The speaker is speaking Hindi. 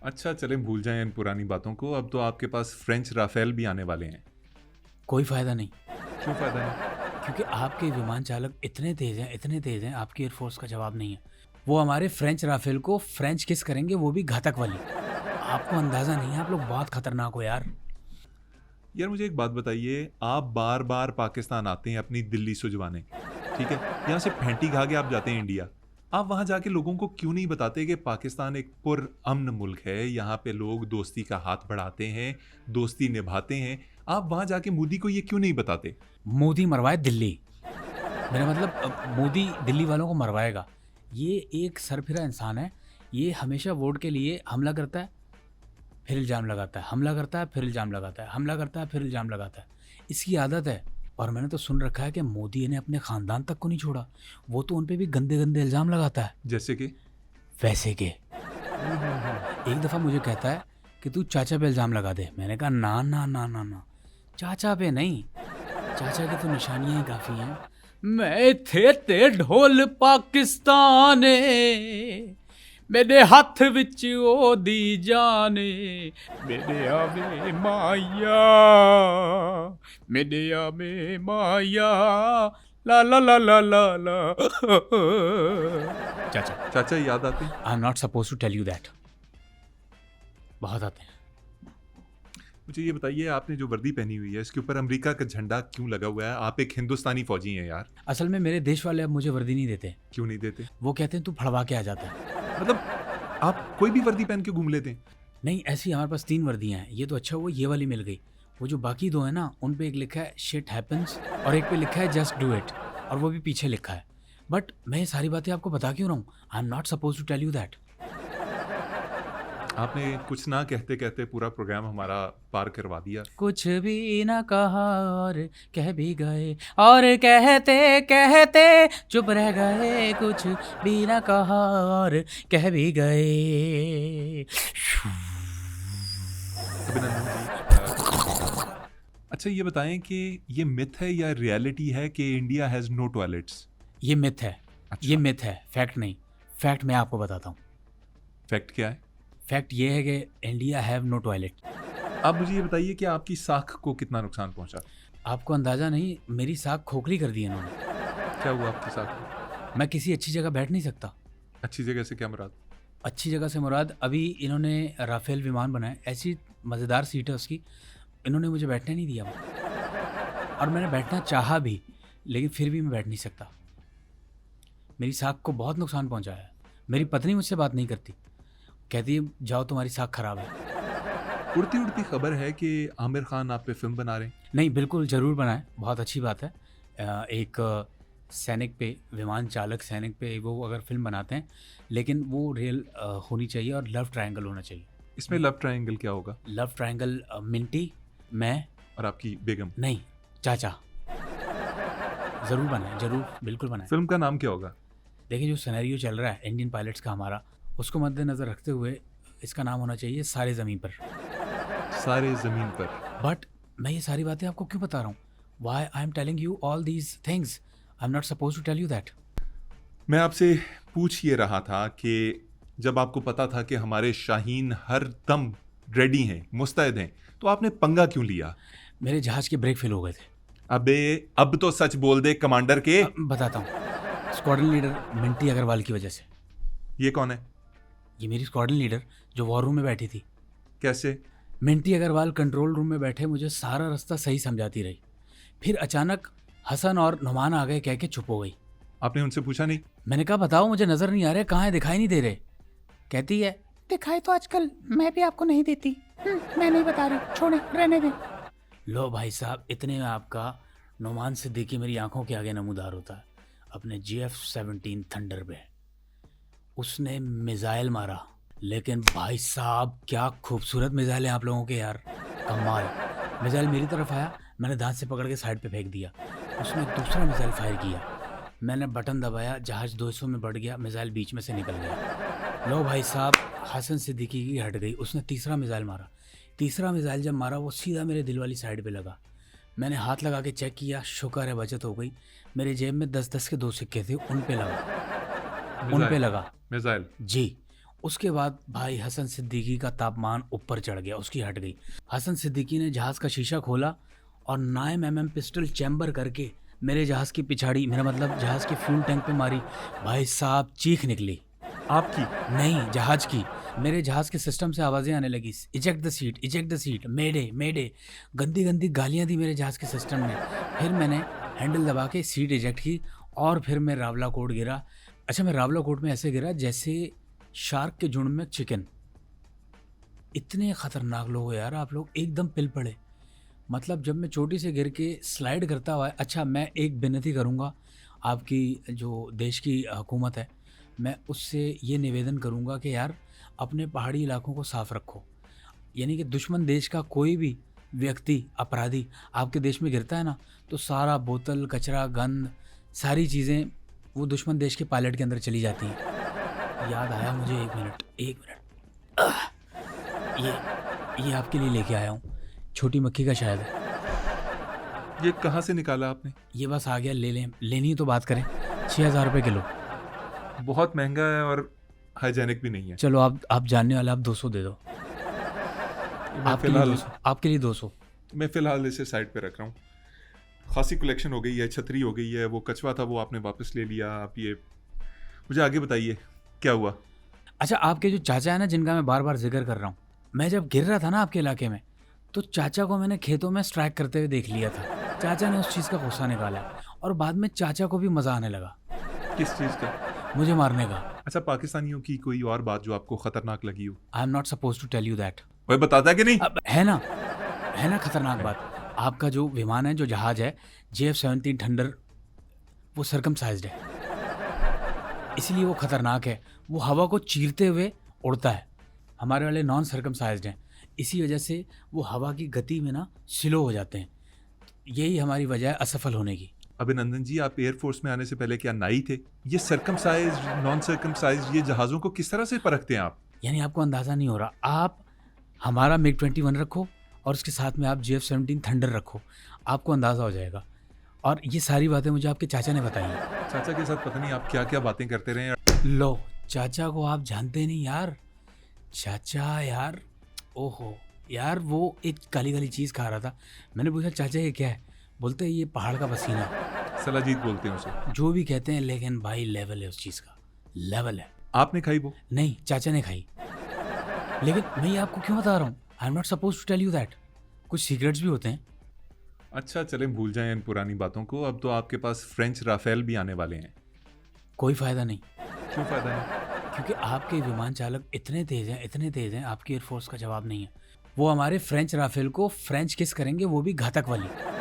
अच्छा चलें, भूल जाएं इन पुरानी बातों को। अब तो आपके पास फ्रेंच राफेल भी आने वाले हैं। कोई फ़ायदा नहीं, क्यों फ़ायदा नहीं? क्योंकि आपके विमान चालक इतने तेज़ हैं, आपकी एयरफोर्स का जवाब नहीं है। वो हमारे फ्रेंच राफेल को फ्रेंच किस करेंगे, वो भी घातक वाली। आपको अंदाज़ा नहीं है, आप लोग बहुत खतरनाक हो यार। यार मुझे एक बात बताइए, आप बार बार पाकिस्तान आते हैं अपनी दिल्ली सुजवाने, ठीक है? यहाँ से फेंटी खा के आप जाते हैं इंडिया। आप वहाँ जाके लोगों को क्यों नहीं बताते कि पाकिस्तान एक पुरअमन मुल्क है, यहाँ पे लोग दोस्ती का हाथ बढ़ाते हैं, दोस्ती निभाते हैं। आप वहाँ जाके मोदी को ये क्यों नहीं बताते? मोदी मरवाए दिल्ली, मेरा मतलब मोदी दिल्ली वालों को मरवाएगा। ये एक सरफिरा इंसान है, ये हमेशा वोट के लिए हमला करता है, फिर इल्ज़ाम लगाता है, हमला करता है, फिर इल्ज़ाम लगाता है, हमला करता है, फिर इल्ज़ाम लगाता है। इसकी आदत है। और मैंने तो सुन रखा है कि मोदी ने अपने ख़ानदान तक को नहीं छोड़ा, वो तो उन पे भी गंदे-गंदे इल्ज़ाम लगाता है। जैसे कि? वैसे के एक दफ़ा मुझे कहता है कि तू चाचा पे इल्ज़ाम लगा दे। मैंने कहा ना, ना, ना, ना, ना, चाचा पे नहीं, चाचा की तो निशानियाँ ही काफ़ी हैं। मैं थे ते ढोल पाकिस्ताने, मेरे हत्थ विच ओदी जाने, मेरे आवे माया, मेरे आवे माया, ला ला ला ला ला ला। चाचा, चाचा याद आते हैं? I am not suppose to tell you that. बहुत आते हैं। मुझे ये बताइए, आपने जो वर्दी पहनी हुई है इसके ऊपर अमेरिका का झंडा क्यों लगा हुआ है? आप एक हिंदुस्तानी फौजी हैं यार। असल में मेरे देश वाले अब मुझे वर्दी नहीं देते, क्यों नहीं देते? वो कहते हैं तू फड़वा के आ जाता है। मतलब आप कोई भी वर्दी पहन के घूम लेते हैं? नहीं, ऐसी हमारे पास 3 वर्दियाँ हैं, ये तो अच्छा हुआ ये वाली मिल गई। वो जो बाकी 2 हैं ना, उन पे एक लिखा है शिट हैपेंस और एक पे लिखा है जस्ट डू इट, और वो भी पीछे लिखा है। बट मैं ये सारी बातें आपको बता क्यों रहा हूँ? I am not suppose to tell you that. आपने कुछ ना कहते कहते पूरा प्रोग्राम हमारा पार करवा दिया। कुछ भी ना कहा और कह भी गए, और कहते कहते चुप रह गए, कुछ भी ना कहा और कह भी गए। अभिनंदन जी। अच्छा ये बताएं कि ये मिथ है या रियलिटी है कि इंडिया हैज़ नो टॉयलेट्स? ये मिथ है, ये अच्छा, मिथ है, फैक्ट नहीं। फैक्ट मैं आपको बताता हूँ। फैक्ट क्या है? फैक्ट ये है कि इंडिया हैव नो टॉयलेट। आप मुझे ये बताइए कि आपकी साख को कितना नुकसान पहुंचा? आपको अंदाज़ा नहीं, मेरी साख खोखली कर दी इन्होंने। क्या हुआ आपकी साख को? मैं किसी अच्छी जगह बैठ नहीं सकता। अच्छी जगह से क्या मुराद? अच्छी जगह से मुराद, अभी इन्होंने राफेल विमान बनाए, ऐसी मज़ेदार सीट है उसकी, इन्होंने मुझे बैठने नहीं दिया वहाँ। और मैंने बैठना चाहा भी, लेकिन फिर भी मैं बैठ नहीं सकता। मेरी साख को बहुत नुकसान पहुँचाया है। मेरी पत्नी मुझसे बात नहीं करती, कहती है जाओ तुम्हारी साख ख़राब है। उड़ती उड़ती खबर है कि आमिर खान आप पे फिल्म बना रहे हैं। नहीं, बिल्कुल ज़रूर बनाएं, बहुत अच्छी बात है। एक सैनिक पे, विमान चालक सैनिक पे वो अगर फिल्म बनाते हैं, लेकिन वो रियल होनी चाहिए और लव ट्रायंगल होना चाहिए। इसमें लव ट्रायंगल क्या होगा? लव ट्रायंगल मिंटी, मैं, और आपकी बेगम? नहीं, चाचा। ज़रूर बनाएं, ज़रूर, बिल्कुल बनाएं। फिल्म का नाम क्या होगा? देखिए जो सिनेरियो चल रहा है इंडियन पायलट्स का हमारा, उसको मद्देनज़र रखते हुए इसका नाम होना चाहिए सारे ज़मीन पर। सारे ज़मीन पर। बट मैं ये सारी बातें आपको क्यों बता रहा हूँ? Why I am telling you all these things? I am not suppose to tell you that. मैं आपसे पूछ ये रहा था कि जब आपको पता था कि हमारे शाहीन हर दम रेडी हैं, मुस्तैद हैं, तो आपने पंगा क्यों लिया? मेरे जहाज़ के ब्रेक फेल हो गए थे। अबे अब तो सच बोल दे कमांडर के। बताता हूँ, स्क्वाड्रन लीडर मिंटी अग्रवाल की वजह से। ये कौन है? ये मेरी स्क्वाड्रन लीडर जो वॉर रूम में बैठी थी। कैसे? मिंटी अग्रवाल कंट्रोल रूम में बैठे मुझे सारा रास्ता सही समझाती रही, फिर अचानक हसन और नुमान आ गए, कह के चुप हो गई। आपने उनसे पूछा नहीं? मैंने कहा बताओ मुझे नज़र नहीं आ रहे, कहाँ है, दिखाई नहीं दे रहे। कहती है दिखाई तो आजकल मैं भी आपको नहीं देती। मैं नहीं बता रही, छोड़े, रहने दें। लो भाई साहब, इतने में आपका नुमान सिद्दीकी मेरी आंखों के आगे नमूदार होता है अपने GF-17 थंडर पे। उसने मिसाइल मारा, लेकिन भाई साहब क्या खूबसूरत मिसाइल है आप लोगों के यार, कमाल। मिसाइल मेरी तरफ आया, मैंने दांत से पकड़ के साइड पे फेंक दिया। उसने दूसरा मिसाइल फायर किया, मैंने बटन दबाया, जहाज 200 में बढ़ गया, मिसाइल बीच में से निकल गया। लो भाई साहब, हसन सिद्दीकी की हट गई। उसने तीसरा मिसाइल मारा। तीसरा मिसाइल जब मारा वो सीधा मेरे दिल वाली साइड पे लगा। मैंने हाथ लगा के चेक किया, शुक्र है बचत हो गई। मेरी जेब में 10-10 के 2 सिक्के थे, उन पे लगा, उन पे लगा मिसाइल? जी। उसके बाद भाई हसन सिद्दीकी का तापमान ऊपर चढ़ गया, उसकी हट गई। हसन सिद्दीकी ने जहाज़ का शीशा खोला और 9mm पिस्टल चैम्बर करके मेरे जहाज़ की पिछाड़ी, मेरा मतलब जहाज़ के फ्यूल टैंक पे मारी। भाई साहब चीख निकली। आपकी? नहीं, जहाज़ की। मेरे जहाज़ के सिस्टम से आवाज़ें आने लगी, इजेक्ट द सीट, मेडे मेडे। गंदी गंदी गालियाँ दी मेरे जहाज़ के सिस्टम ने। फिर मैंने हैंडल दबा के सीट इजेक्ट की और फिर मैं रावला कोट गिरा। अच्छा, मैं रावला कोट में ऐसे गिरा जैसे शार्क के झुंड में चिकन। इतने ख़तरनाक लोग हो यार आप लोग, एकदम पिल पड़े। मतलब जब मैं चोटी से गिर के स्लाइड करता हुआ, अच्छा मैं एक विनती करूँगा आपकी जो देश की हुकूमत है, मैं उससे ये निवेदन करूँगा कि यार अपने पहाड़ी इलाकों को साफ़ रखो। यानी कि दुश्मन देश का कोई भी व्यक्ति, अपराधी आपके देश में गिरता है ना, तो सारा बोतल, कचरा, गंद, सारी चीज़ें वो दुश्मन देश के पायलट के अंदर चली जाती हैं। याद आया मुझे, एक मिनट। ये आपके लिए लेके आया हूँ, छोटी मक्खी का शायद है। ये कहाँ से निकाला आपने? ये बस आ गया, ले लें, लेनी तो बात करें। 6,000 रुपये किलो। बहुत महंगा है और हाइजेनिक भी नहीं है। चलो आप जानने वाले, आप 200 दे दो। मैं आपके लिए 200। मैं फिलहाल इसे साइड पे रख रहा हूँ। खासी कलेक्शन हो गई है, छतरी हो गई है, वो कछुआ था वो आपने वापस ले लिया। आप ये मुझे आगे बताइए क्या हुआ? अच्छा, आपके जो चाचा है ना, जिनका मैं बार बार जिक्र कर रहा हूँ, मैं जब गिर रहा था ना आपके इलाके में, तो चाचा को मैंने खेतों में स्ट्राइक करते हुए देख लिया था। चाचा ने उस चीज़ का गुस्सा निकाला और बाद में चाचा को भी मज़ा आने लगा। किस चीज़ का? मुझे मारने का। अच्छा, पाकिस्तानियों की कोई और बात जो आपको खतरनाक लगी हो? I am not suppose to tell you that. वही बताता है कि नहीं? अब है ना खतरनाक बात। आपका जो विमान है, जो जहाज है JF-17 थंडर, वो सर्कमसाइज्ड है, इसलिए वो खतरनाक है। वो हवा को चीरते हुए उड़ता है। हमारे वाले नॉन सर्कमसाइज्ड हैं, इसी वजह से वो हवा की गति में ना स्लो हो जाते हैं। यही हमारी वजह है असफल होने की। अभिनंदन जी, आप एयरफोर्स में आने से पहले क्या नाई थे? ये सर्कमसाइज, नॉन सर्कमसाइज, ये जहाज़ों को किस तरह से परखते हैं आप? यानी आपको अंदाज़ा नहीं हो रहा। आप हमारा MiG-21 रखो और उसके साथ में आप JF-17 थंडर रखो, आपको अंदाज़ा हो जाएगा। और ये सारी बातें मुझे आपके चाचा ने बताई हैं। चाचा के साथ पता नहीं आप क्या क्या बातें करते रहे हैं। लो, चाचा को आप जानते नहीं यार। चाचा यार, ओहो यार, वो एक काली काली चीज़ खा रहा था। मैंने पूछा चाचा ये क्या है? बोलते ये पहाड़ का पसीना है। सलाजीत बोलते हैं उसे। जो भी कहते हैं, लेकिन भाई लेवल है उस चीज़ का, लेवल है। आपने खाई वो? नहीं, चाचा ने खाई। लेकिन मैं ये आपको क्यों बता रहा हूँ? I am not suppose to tell you that. कुछ सीक्रेट्स भी होते हैं। अच्छा चलें, भूल जाएं इन पुरानी बातों को। अब तो आपके पास फ्रेंच राफेल भी आने वाले हैं। कोई फ़ायदा नहीं, क्यों फ़ायदा नहीं? क्योंकि आपके विमान चालक इतने तेज़ हैं, आपकी एयरफोर्स का जवाब नहीं है। वो हमारे फ्रेंच राफेल को फ्रेंच किस करेंगे, वो भी घातक वाली।